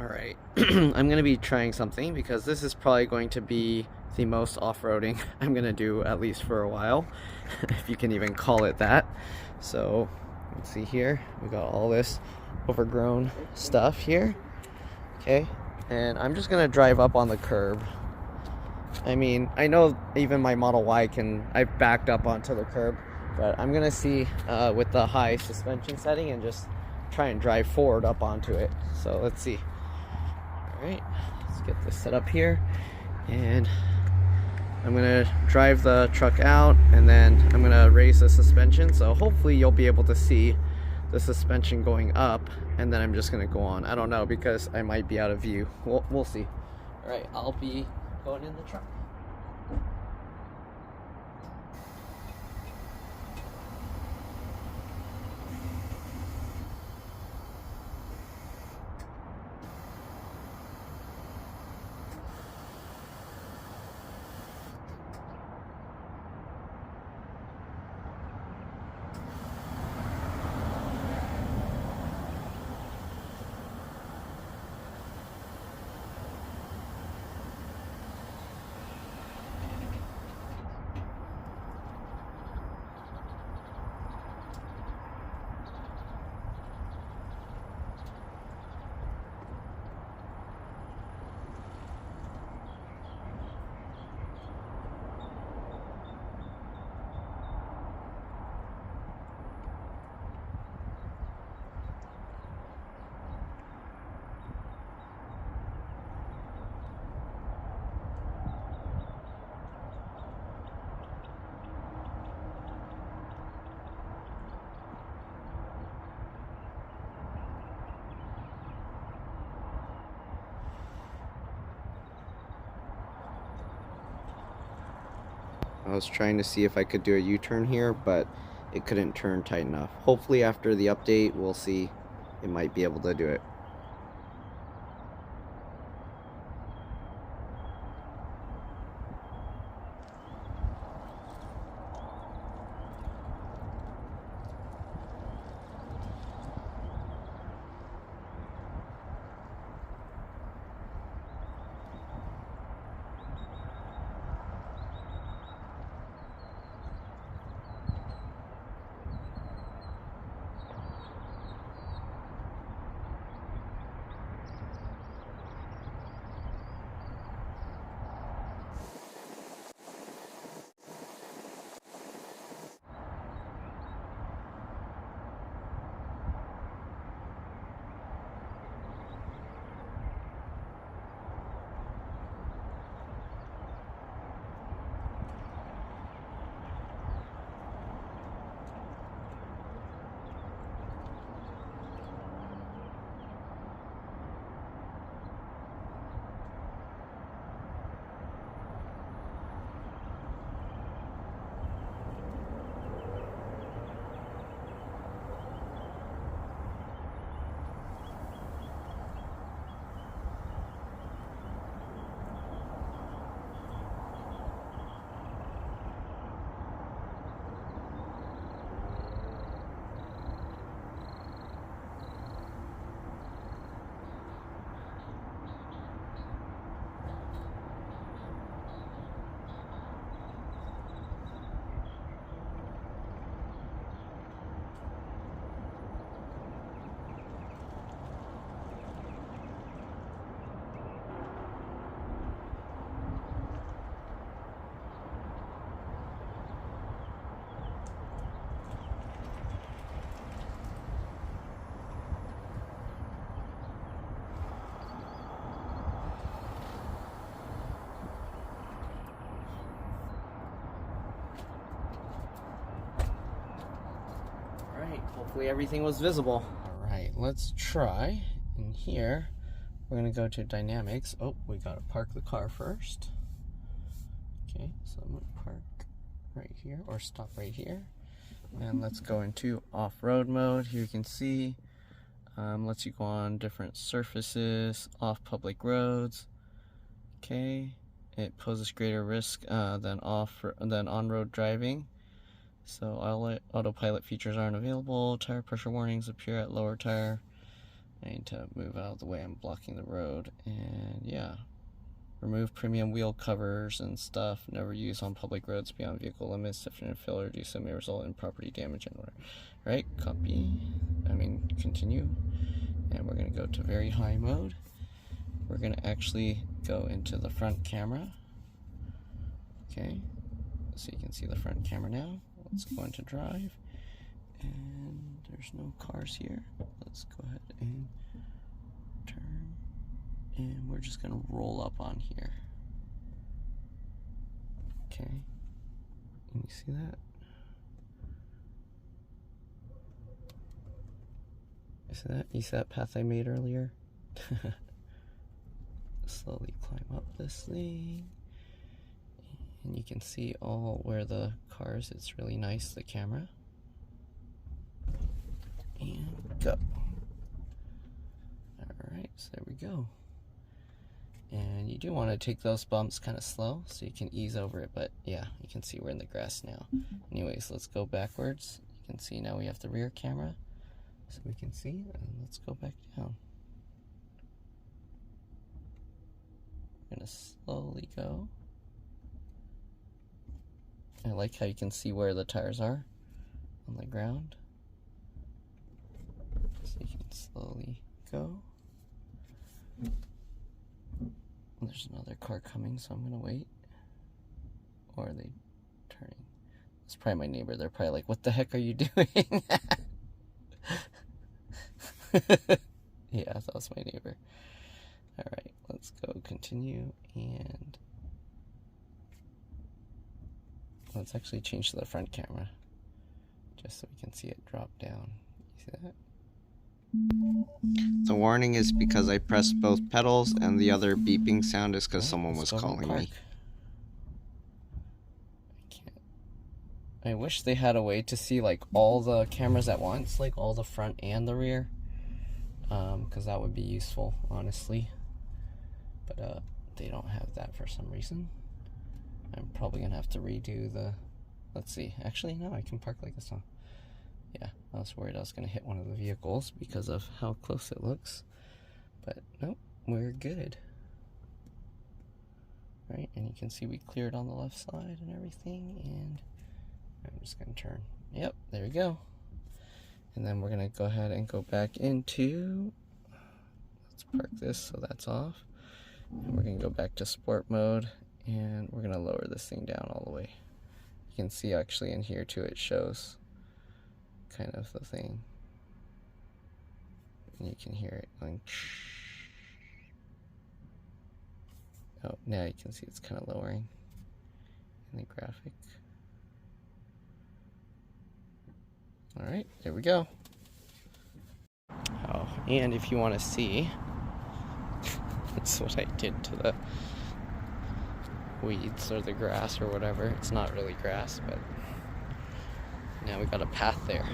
Alright, I'm going to be trying something because this is probably going to be the most off-roading I'm going to do, at least for a while, if you can even call it that. So, let's see here, we got all this overgrown stuff here, okay, and I'm just going to drive up on the curb. I mean, I know even my Model Y I've backed up onto the curb, but I'm going to see with the high suspension setting and just try and drive forward up onto it. So let's see. Alright, let's get this set up here, and I'm gonna drive the truck out, and then I'm gonna raise the suspension, so hopefully you'll be able to see the suspension going up, and then I'm just gonna go on. I don't know, because I might be out of view. We'll see. Alright, I'll be going in the truck. I was trying to see if I could do a U-turn here, but it couldn't turn tight enough. Hopefully after the update, we'll see it might be able to do it. Hopefully everything was visible. Alright, let's try. In here, we're going to go to dynamics. Oh, we got to park the car first. Okay, so I'm going to park right here, or stop right here. And let's go into off-road mode. Here you can see, lets you go on different surfaces, off public roads. Okay, it poses greater risk than on-road driving. So autopilot features aren't available. Tire pressure warnings appear at lower tire I need to move out of the way, I'm blocking the road. And yeah, remove premium wheel covers and stuff, never use on public roads beyond vehicle limits. If an failure to do so may result in property damage and whatever. Right, continue. And we're gonna go to very high mode. We're gonna actually go into the front camera. Okay, so you can see the front camera now. Let's go into drive. And there's no cars here. Let's go ahead and turn. And we're just gonna roll up on here. Okay, can you see that? You see that path I made earlier? Slowly climb up this thing. And you can see all where the cars, it's really nice, the camera. And go. Alright, so there we go. And you do want to take those bumps kind of slow so you can ease over it, but yeah, you can see we're in the grass now. Anyways, let's go backwards. You can see now we have the rear camera, so we can see, and let's go back down. We're gonna slowly go. I like how you can see where the tires are on the ground. So you can slowly go. There's another car coming, so I'm gonna wait. Or are they turning? It's probably my neighbor. They're probably like, what the heck are you doing? Yeah, that was my neighbor. Alright, let's go continue, and let's actually change to the front camera just so we can see it drop down. You see that? The warning is because I pressed both pedals, and the other beeping sound is because someone was calling me. I wish they had a way to see like all the cameras at once, like all the front and the rear, because that would be useful, honestly. But they don't have that for some reason. I'm probably gonna have to redo the, let's see, actually no, I can park like this, huh? Yeah, I was worried I was gonna hit one of the vehicles because of how close it looks, but nope, we're good. Right, and you can see we cleared on the left side and everything, and I'm just gonna turn. Yep, there we go. And then we're gonna go ahead and go back into, let's park this so that's off. And we're gonna go back to sport mode, and we're gonna lower this thing down all the way. You can see actually in here too, it shows kind of the thing. And you can hear it going. Oh, now you can see it's kind of lowering in the graphic. Alright, there we go. Oh, and if you want to see, that's what I did to the weeds or the grass or whatever. It's not really grass, but now we got a path there.